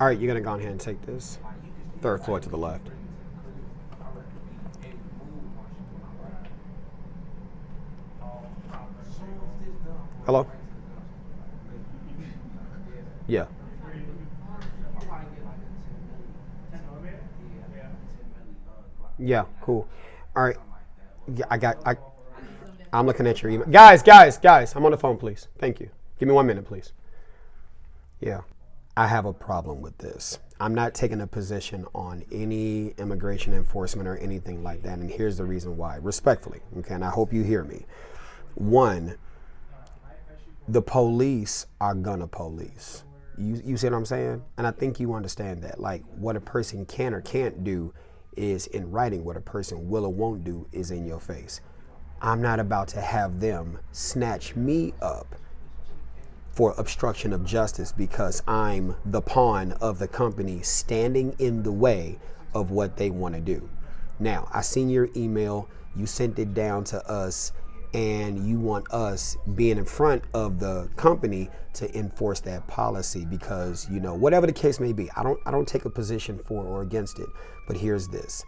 All right, you're gonna go ahead and take this. Third floor to the left. Hello? Yeah. Yeah, cool. All right. Yeah, I'm looking at your email. Guys, I'm on the phone, please. Thank you. Give me 1 minute, please. Yeah. I have a problem with this. I'm not taking a position on any immigration enforcement or anything like that. And here's the reason why. Respectfully, okay, and I hope you hear me. One, the police are gonna police. You see what I'm saying? And I think you understand that. Like, what a person can or can't do is in writing. What a person will or won't do is in your face. I'm not about to have them snatch me up for obstruction of justice because I'm the pawn of the company standing in the way of what they want to do. Now, I seen your email. You sent it down to us, and you want us being in front of the company to enforce that policy because, you know, whatever the case may be, I don't take a position for or against it. But here's this.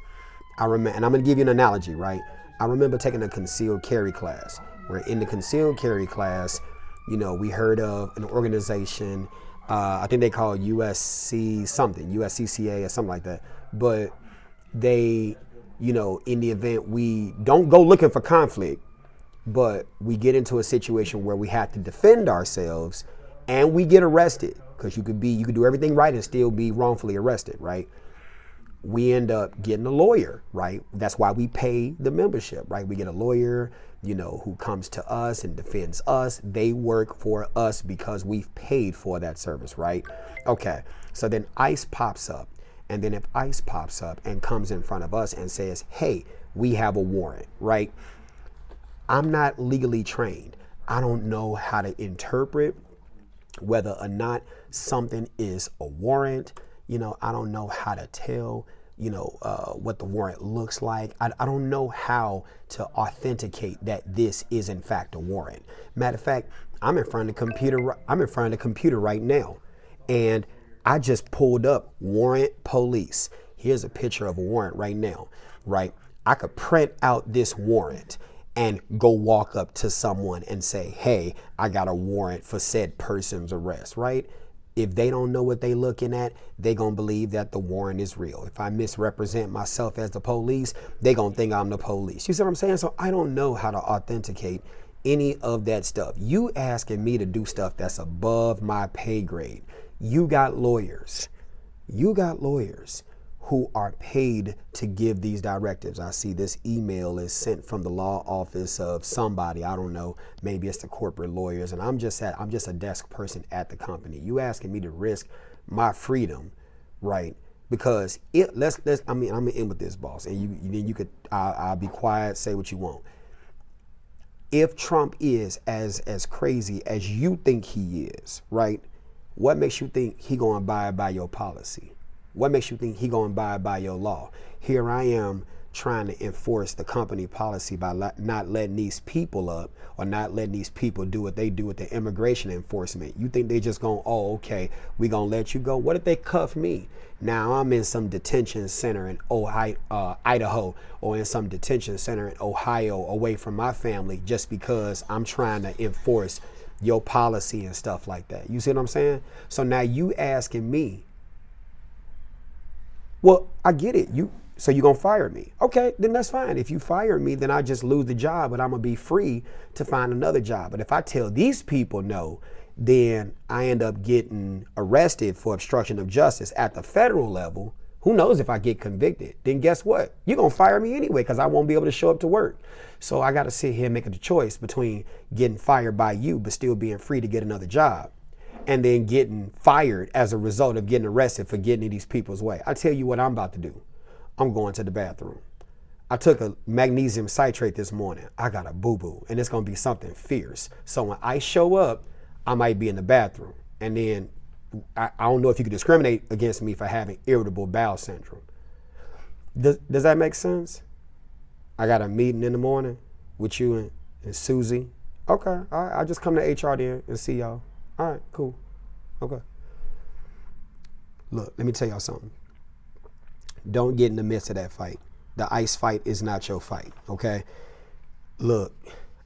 I remember, and I'm gonna give you an analogy, right? I remember taking a concealed carry class, where in the concealed carry class, you know, we heard of an organization, I think they call USC something, USCCA or something like that. But they, you know, in the event we don't go looking for conflict, but we get into a situation where we have to defend ourselves and we get arrested, because you could do everything right and still be wrongfully arrested, right? We end up getting a lawyer, right? That's why we pay the membership, right? We get a lawyer, you know, who comes to us and defends us. They work for us because we've paid for that service, right? Okay, so then ICE pops up. And then if ICE pops up and comes in front of us and says, hey, we have a warrant, right? I'm not legally trained. I don't know how to interpret whether or not something is a warrant. You know, I don't know how to tell, you know, what the warrant looks like. I don't know how to authenticate that this is in fact a warrant. Matter of fact, I'm in front of the computer right now, and I just pulled up warrant police. Here's a picture of a warrant right now, right? I could print out this warrant and go walk up to someone and say, hey, I got a warrant for said person's arrest, right? If they don't know what they looking at, they gonna believe that the warrant is real. If I misrepresent myself as the police, they gonna think I'm the police. You see what I'm saying? So I don't know how to authenticate any of that stuff. You asking me to do stuff that's above my pay grade. You got lawyers who are paid to give these directives. I see this email is sent from the law office of somebody. I don't know. Maybe it's the corporate lawyers, and I'm just a desk person at the company. You asking me to risk my freedom, right? Because I'm gonna end with this, boss, and you could I'll be quiet, say what you want. If Trump is as crazy as you think he is, right? What makes you think he gonna abide by your policy? What makes you think he gonna abide by your law? Here I am trying to enforce the company policy by not letting these people up, or not letting these people do what they do with the immigration enforcement. You think they just gonna, oh, okay, we gonna let you go? What if they cuff me? Now I'm in some detention center in Idaho, or in some detention center in Ohio, away from my family, just because I'm trying to enforce your policy and stuff like that. You see what I'm saying? So now you asking me, well, I get it. So you gonna fire me? Okay, then that's fine. If you fire me, then I just lose the job, but I'm gonna be free to find another job. But if I tell these people no, then I end up getting arrested for obstruction of justice at the federal level. Who knows if I get convicted? Then guess what? You're gonna fire me anyway, because I won't be able to show up to work. So I gotta sit here and make a choice between getting fired by you, but still being free to get another job, and then getting fired as a result of getting arrested for getting in these people's way. I tell you what I'm about to do. I'm going to the bathroom. I took a magnesium citrate this morning. I got a boo-boo, and it's gonna be something fierce. So when I show up, I might be in the bathroom. And then I don't know if you can discriminate against me for having irritable bowel syndrome. Does that make sense? I got a meeting in the morning with you and Susie. Okay, all right, I'll just come to HR then and see y'all. All right, cool. Okay. Look, let me tell y'all something. Don't get in the midst of that fight. The ICE fight is not your fight, okay? Look,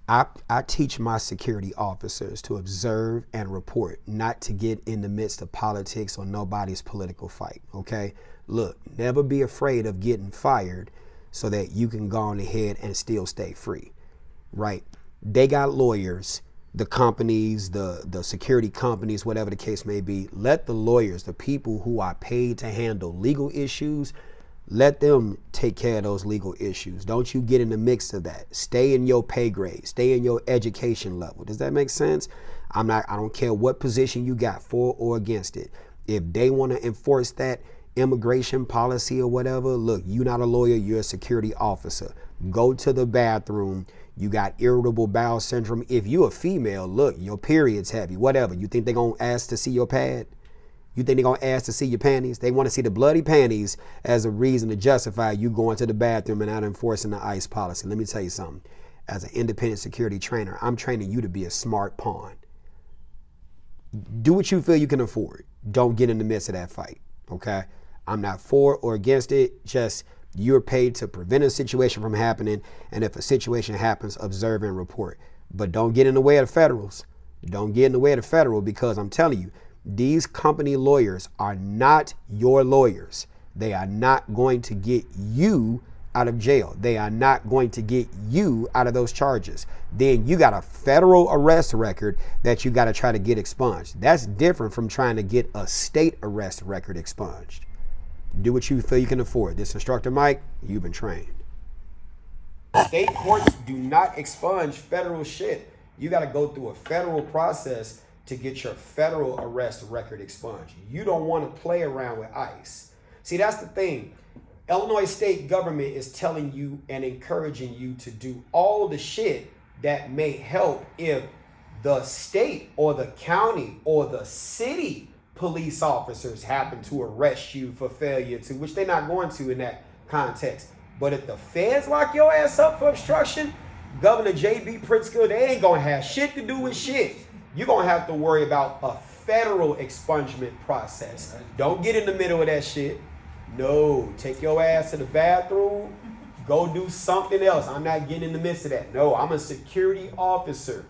I teach my security officers to observe and report, not to get in the midst of politics or nobody's political fight, okay? Look, never be afraid of getting fired so that you can go on ahead and still stay free, right? They got lawyers, the companies, the security companies, whatever the case may be. Let the lawyers, the people who are paid to handle legal issues, let them take care of those legal issues. Don't you get in the mix of that. Stay in your pay grade. Stay in your education level. Does that make sense? I don't care what position you got for or against it. If they want to enforce that immigration policy or whatever, look, you're not a lawyer, you're a security officer. Go to the bathroom. You got irritable bowel syndrome. If you're a female, look, your period's heavy, whatever. You think they're going to ask to see your pad? You think they're going to ask to see your panties? They want to see the bloody panties as a reason to justify you going to the bathroom and not enforcing the ICE policy. Let me tell you something. As an independent security trainer, I'm training you to be a smart pawn. Do what you feel you can afford. Don't get in the midst of that fight, okay? I'm not for or against it. Just you're paid to prevent a situation from happening, and if a situation happens, observe and report. But don't get in the way of the federals. Don't get in the way of the federal, because I'm telling you, these company lawyers are not your lawyers. They are not going to get you out of jail. They are not going to get you out of those charges. Then you got a federal arrest record that you got to try to get expunged. That's different from trying to get a state arrest record expunged. Do what you feel you can afford. This instructor Mike, you've been trained. State courts do not expunge federal shit. You got to go through a federal process to get your federal arrest record expunged. You don't want to play around with ICE. See, that's the thing. Illinois state government is telling you and encouraging you to do all the shit that may help if the state or the county or the city police officers happen to arrest you for failure to, which they're not going to in that context. But if the feds lock your ass up for obstruction, Governor J.B. Pritzker, they ain't gonna have shit to do with shit. You're gonna have to worry about a federal expungement process. Don't get in the middle of that shit. No, take your ass to the bathroom, go do something else. I'm not getting in the midst of that. No, I'm a security officer.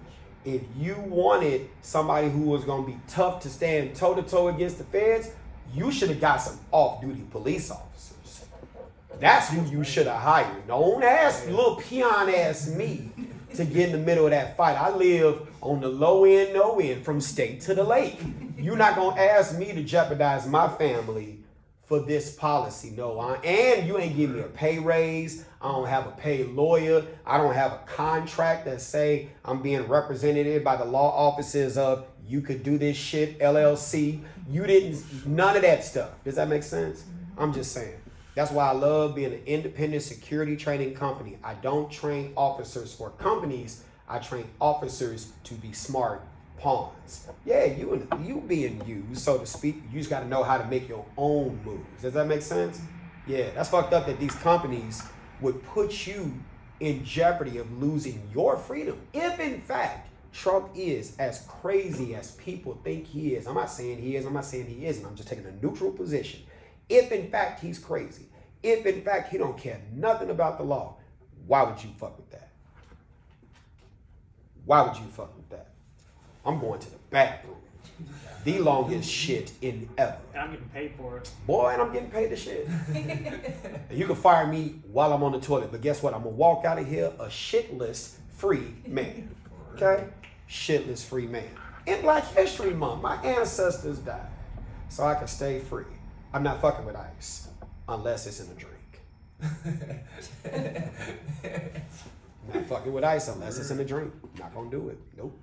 If you wanted somebody who was gonna be tough to stand toe-to-toe against the feds, you should have got some off-duty police officers. That's who you should have hired. Don't ask little peon ass me to get in the middle of that fight. I live on the low end, no end, from state to the lake. You're not gonna ask me to jeopardize my family for this policy. No, and you ain't giving me a pay raise. I don't have a paid lawyer. I don't have a contract that say I'm being represented by the law offices of you could do this shit, LLC. You didn't, none of that stuff. Does that make sense? I'm just saying. That's why I love being an independent security training company. I don't train officers for companies. I train officers to be smart pawns. Yeah, you being used, so to speak. You just got to know how to make your own moves. Does that make sense? Yeah, that's fucked up that these companies would put you in jeopardy of losing your freedom. If in fact Trump is as crazy as people think he is. I'm not saying he is. I'm not saying he isn't. I'm just taking a neutral position. If in fact he's crazy, if in fact he don't care nothing about the law, why would you fuck with that? Why would you fuck with that? I'm going to the bathroom. The longest shit in ever. And I'm getting paid for it. Boy, and I'm getting paid the shit. You can fire me while I'm on the toilet, but guess what? I'm gonna walk out of here a shitless free man. Okay? Shitless free man. In Black History Month, my ancestors died so I could stay free. I'm not fucking with ICE unless it's in a drink. I'm not fucking with ICE unless it's in a drink. Not gonna do it. Nope.